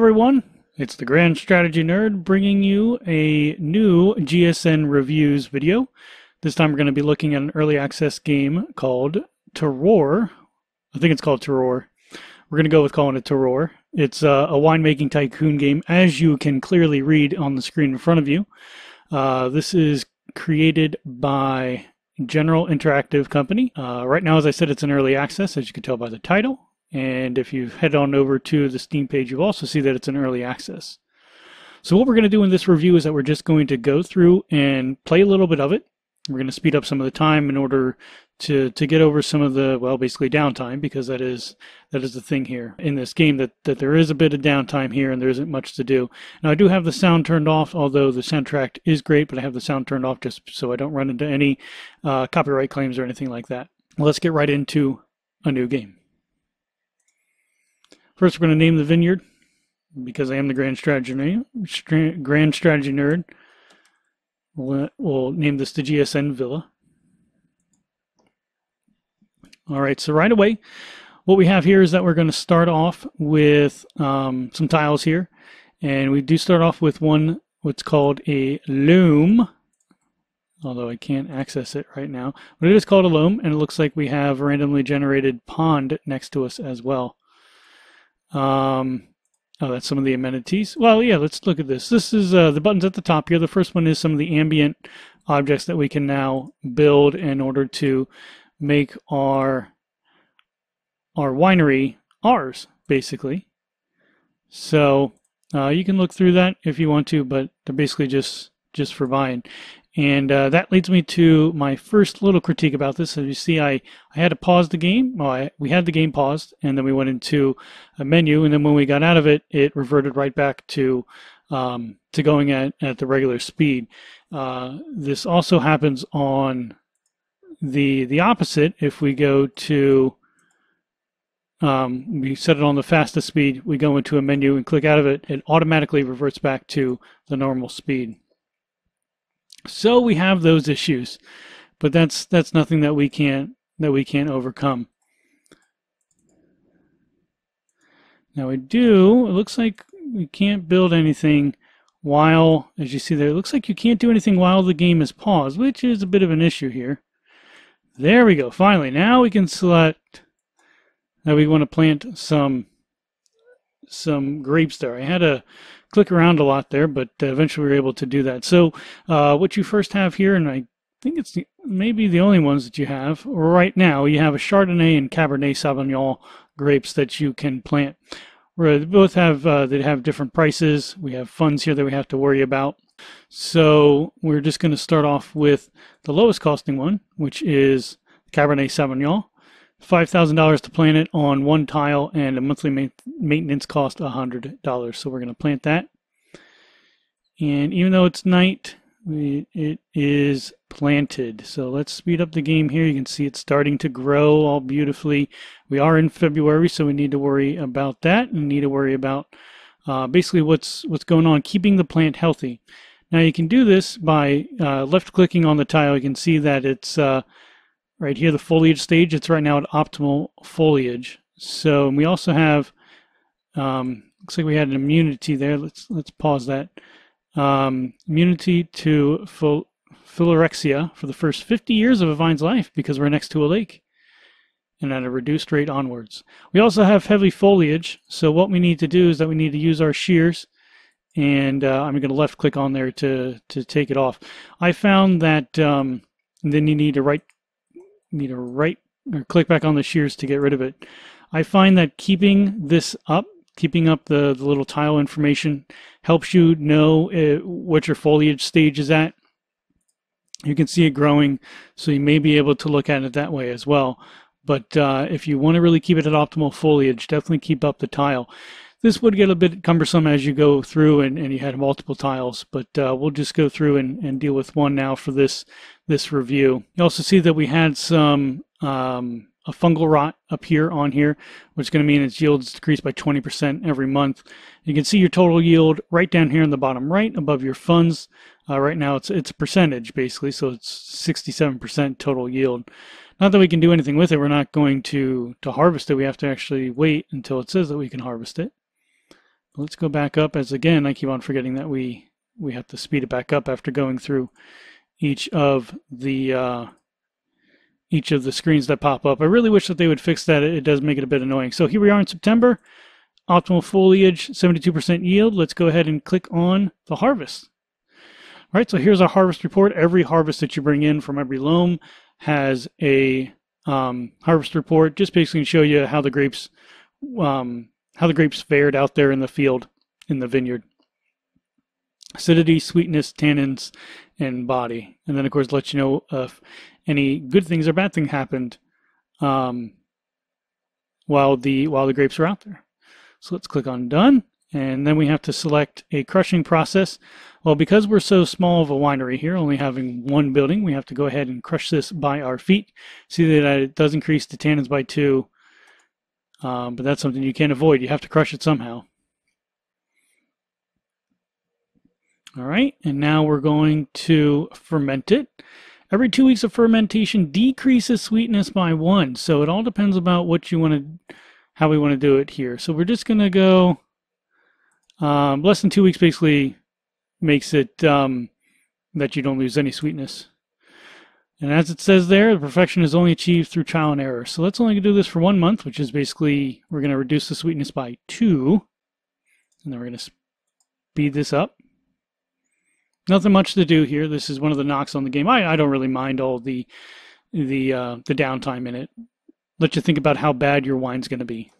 everyone, it's the Grand Strategy Nerd bringing you a new GSN Reviews video. This time we're going to be looking at an early access game called Terroir. I think it's called Terroir. We're going to go with calling it Terroir. It's a winemaking tycoon game, as you can clearly read on the screen in front of you. This is created by General Interactive Company. Right now, as I said, it's in early access, as you can tell by the title. And if you head on over to the Steam page, you'll also see that it's in early access. So what we're going to do in this review is that we're just going to go through and play a little bit of it. We're going to speed up some of the time in order to get over some of the, well, basically downtime, because that is the thing here in this game, that there is a bit of downtime here and there isn't much to do. Now I do have the sound turned off, although the soundtrack is great, but I have the sound turned off just so I don't run into any copyright claims or anything like that. Well, let's get right into a new game. First, we're going to name the vineyard, because I am the Grand Strategy Nerd. We'll name this the GSN Villa. All right, so right away, what we have here is that we're going to start off with some tiles here. And we do start off with what's called a loam, although I can't access it right now. But it is called a loam, and it looks like we have a randomly generated pond next to us as well. Oh, that's some of the amenities. Well, yeah, let's look at this. This is the buttons at the top here. The first one is some of the ambient objects that we can now build in order to make our winery ours, basically. So you can look through that if you want to, but they're basically just for buying. And that leads me to my first little critique about this. As you see, I had to pause the game. Well, we had the game paused, and then we went into a menu, and then when we got out of it, it reverted right back to going at the regular speed. This also happens on the opposite. If we go to, we set it on the fastest speed, we go into a menu and click out of it, it automatically reverts back to the normal speed. So we have those issues, but that's nothing that we can't overcome. Now it looks like we can't build anything while, as you see there, it looks like you can't do anything while the game is paused, which is a bit of an issue here. There we go. Finally, now we can select that we want to plant some grapes there. I had to click around a lot there, but eventually we were able to do that. So what you first have here, and I think it's maybe the only ones that you have right now, you have a Chardonnay and Cabernet Sauvignon grapes that you can plant. They both have they have different prices. We have funds here that we have to worry about. So we're just going to start off with the lowest costing one, which is Cabernet Sauvignon. $5,000 to plant it on one tile, and a monthly maintenance cost $100. So we're going to plant that. And even though it's night, it is planted. So let's speed up the game here. You can see it's starting to grow all beautifully. We are in February, so we need to worry about that, and need to worry about basically what's going on, keeping the plant healthy. Now you can do this by left-clicking on the tile. You can see that it's right here, the foliage stage. It's right now at optimal foliage. So we also have, looks like we had an immunity there. Let's pause that. Immunity to phylorexia for the first 50 years of a vine's life, because we're next to a lake, and at a reduced rate onwards. We also have heavy foliage. So what we need to do is that we need to use our shears, and I'm going to left click on there to take it off. I found that then you need to right or click back on the shears to get rid of it. I find that keeping up the little tile information helps you know what your foliage stage is at. You can see it growing, so you may be able to look at it that way as well. But if you want to really keep it at optimal foliage, definitely keep up the tile. This would get a bit cumbersome as you go through and you had multiple tiles, but we'll just go through and deal with one now for this review. You also see that we had some a fungal rot up here on here, which is going to mean its yields decreased by 20% every month. You can see your total yield right down here in the bottom right above your funds. Right now it's a percentage basically, so it's 67% total yield. Not that we can do anything with it. We're not going to harvest it. We have to actually wait until it says that we can harvest it. Let's go back up, as again, I keep on forgetting that we have to speed it back up after going through each of the screens that pop up. I really wish that they would fix that. It does make it a bit annoying. So here we are in September. Optimal foliage, 72% yield. Let's go ahead and click on the harvest. All right, so here's our harvest report. Every harvest that you bring in from every loam has a harvest report, just basically to show you how the grapes fared out there in the field, in the vineyard. Acidity, sweetness, tannins, and body. And then, of course, let you know if any good things or bad things happened while the grapes were out there. So let's click on Done. And then we have to select a crushing process. Well, because we're so small of a winery here, only having one building, we have to go ahead and crush this by our feet. See that it does increase the tannins by 2, but that's something you can't avoid. You have to crush it somehow. All right, and now we're going to ferment it. Every 2 weeks of fermentation decreases sweetness by 1. So it all depends about what you want to, how we want to do it here. So we're just going to go less than 2 weeks. Basically makes it that you don't lose any sweetness. And as it says there, the perfection is only achieved through trial and error. So let's only do this for 1 month, which is basically we're going to reduce the sweetness by 2, and then we're going to speed this up. Nothing much to do here. This is one of the knocks on the game. I don't really mind all the downtime in it. Let you think about how bad your wine's going to be.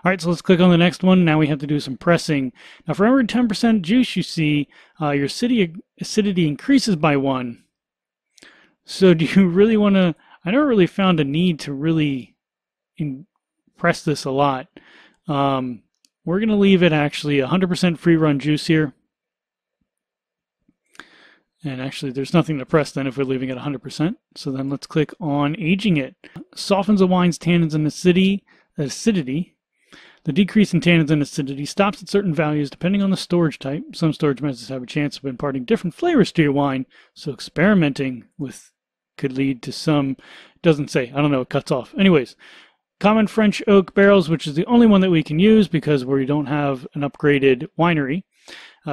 All right, so let's click on the next one. Now we have to do some pressing. Now for every 10% juice you see, your acidity increases by 1. So do you really want to... I never really found a need to really press this a lot. We're going to leave it actually 100% free run juice here. And actually, there's nothing to press then if we're leaving it 100%. So then let's click on aging it. Softens the wine's tannins and acidity. The decrease in tannins and acidity stops at certain values depending on the storage type. Some storage methods have a chance of imparting different flavors to your wine, so experimenting with could lead to some, doesn't say, I don't know, it cuts off. Anyways, common French oak barrels, which is the only one that we can use because we don't have an upgraded winery.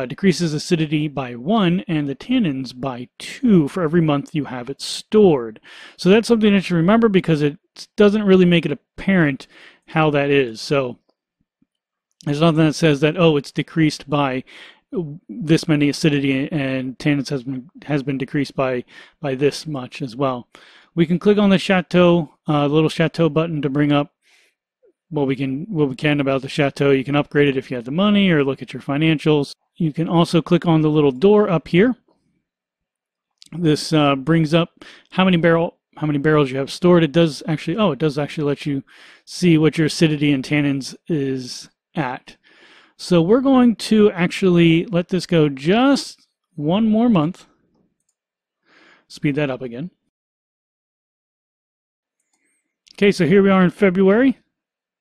Decreases acidity by 1 and the tannins by 2 for every month you have it stored. So that's something that you remember because it doesn't really make it apparent how that is. So there's nothing that says that, oh, it's decreased by this many acidity and tannins has been decreased by this much as well. We can click on the Chateau, the little Chateau button to bring up what we can about the Chateau. You can upgrade it if you have the money or look at your financials. You can also click on the little door up here. This brings up how many barrels you have stored. It does actually let you see what your acidity and tannins is at. So we're going to actually let this go just 1 more month. Speed that up again. Okay, so here we are in February,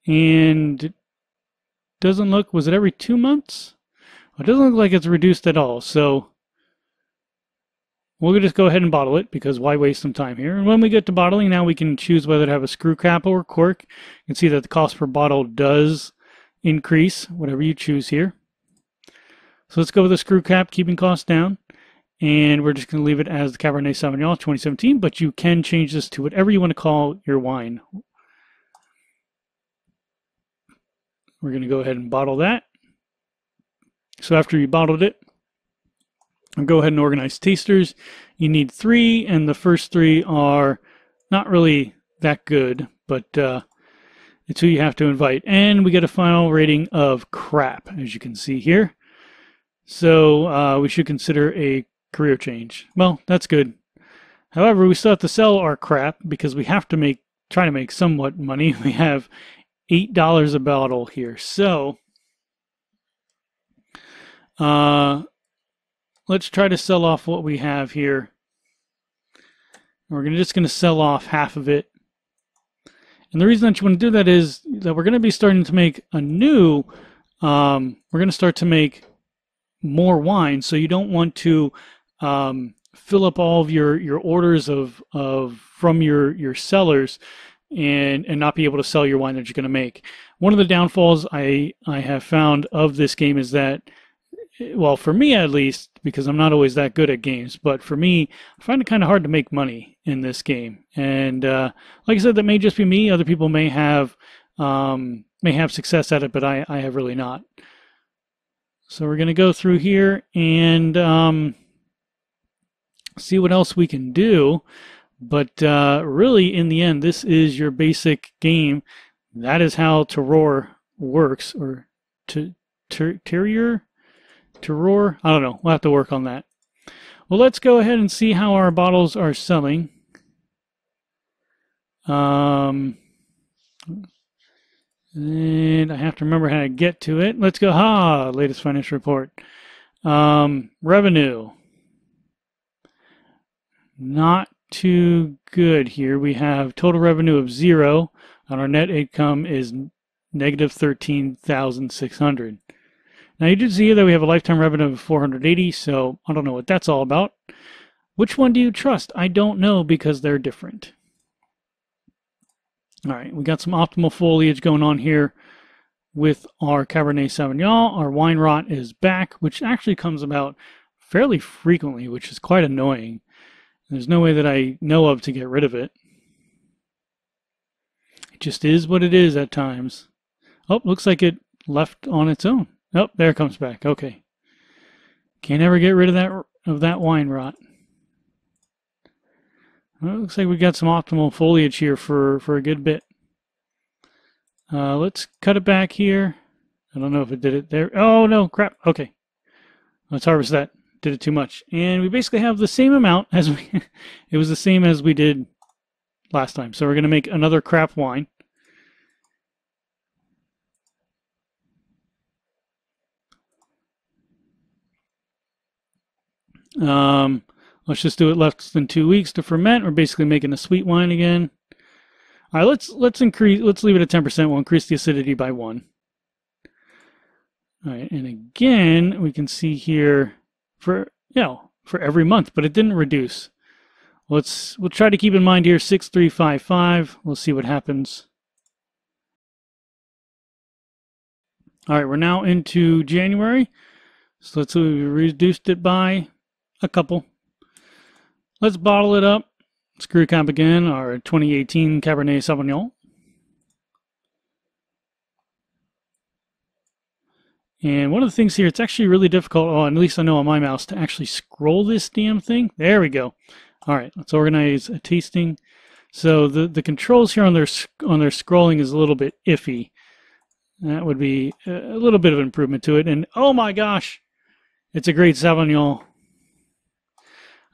and it doesn't look, was it every 2 months? It doesn't look like it's reduced at all, so we'll just go ahead and bottle it because why waste some time here? And when we get to bottling, now we can choose whether to have a screw cap or cork. You can see that the cost per bottle does increase, whatever you choose here. So let's go with the screw cap, keeping costs down. And we're just going to leave it as the Cabernet Sauvignon 2017, but you can change this to whatever you want to call your wine. We're going to go ahead and bottle that. So after you bottled it, go ahead and organize tasters. You need 3, and the first 3 are not really that good, but it's who you have to invite. And we get a final rating of crap, as you can see here. So we should consider a career change. Well, that's good. However, we still have to sell our crap because we have to try to make somewhat money. We have $8 a bottle here. So let's try to sell off what we have here. We're just going to sell off half of it. And the reason that you want to do that is that we're going to be starting to make a new, we're going to start to make more wine. So you don't want to fill up all of your orders from your cellars and not be able to sell your wine that you're going to make. One of the downfalls I have found of this game is that, well, for me at least, because I'm not always that good at games, but for me, I find it kind of hard to make money in this game. And like I said, that may just be me. Other people may have success at it, but I have really not. So we're going to go through here and see what else we can do. But really, in the end, this is your basic game. That is how Terroir works, or Terroir? Terroir? I don't know. We'll have to work on that. Well, let's go ahead and see how our bottles are selling. And I have to remember how to get to it. Let's go. Latest financial report. Revenue. Not too good here. We have total revenue of 0, and our net income is negative 13,600. Now you did see here that we have a lifetime revenue of 480, so I don't know what that's all about. Which one do you trust? I don't know, because they're different. All right, we got some optimal foliage going on here with our Cabernet Sauvignon. Our wine rot is back, which actually comes about fairly frequently, which is quite annoying. There's no way that I know of to get rid of it. It just is what it is at times. Oh, looks like it left on its own. Oh, there it comes back. Okay. Can't ever get rid of that wine rot. Well, it looks like we got some optimal foliage here for a good bit. Let's cut it back here. I don't know if it did it there. Oh, no, crap. Okay. Let's harvest that. Did it too much. And we basically have the same amount as it was the same as we did last time. So we're going to make another crap wine. Let's just do it less than 2 weeks to ferment. We're basically making a sweet wine again. All right, let's leave it at 10%. We'll increase the acidity by 1. All right, and again, we can see here for every month, but it didn't reduce. We'll try to keep in mind here 6355. We'll see what happens. All right, we're now into January. So let's see, we reduced it by a couple. Let's bottle it up. Screw cap again, our 2018 Cabernet Sauvignon. And one of the things here, it's actually really difficult, at least I know on my mouse, to actually scroll this damn thing. There we go. All right, let's organize a tasting. So the controls here on their scrolling is a little bit iffy. That would be a little bit of improvement to it. And oh my gosh, it's a great Sauvignon.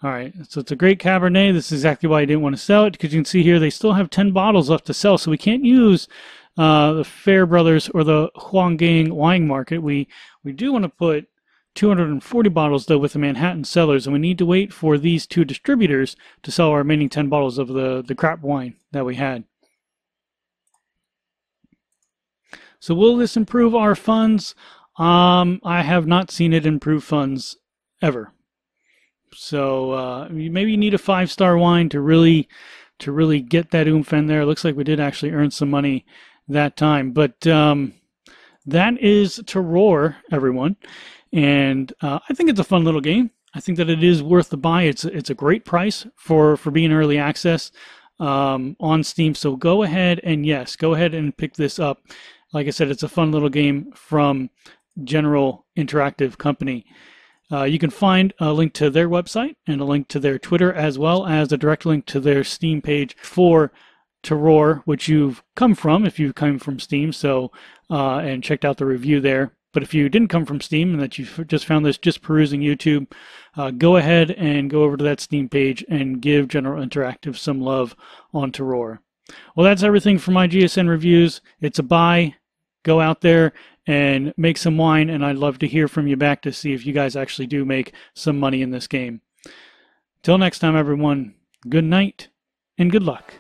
All right, so it's a great Cabernet. This is exactly why I didn't want to sell it, because you can see here they still have 10 bottles left to sell, so we can't use the Fair Brothers or the Huanggang wine market. We do want to put 240 bottles, though, with the Manhattan Cellars, and we need to wait for these 2 distributors to sell our remaining 10 bottles of the crap wine that we had. So will this improve our funds? I have not seen it improve funds ever. So maybe you need a 5-star wine to really get that oomph in there. It looks like we did actually earn some money that time. But that is Terroir, everyone. And I think it's a fun little game. I think that it is worth the buy. It's a great price for being early access on Steam. So go ahead and pick this up. Like I said, it's a fun little game from General Interactive Company. You can find a link to their website and a link to their Twitter, as well as a direct link to their Steam page for Terroir, which you've come from if you come from Steam, so and checked out the review there. But if you didn't come from Steam and that you just found this just perusing YouTube, go ahead and go over to that Steam page and give General Interactive some love on Terroir. Well, that's everything for my GSN reviews. It's a buy. Go out there and make some wine, and I'd love to hear from you back to see if you guys actually do make some money in this game. Till next time, everyone, good night and good luck.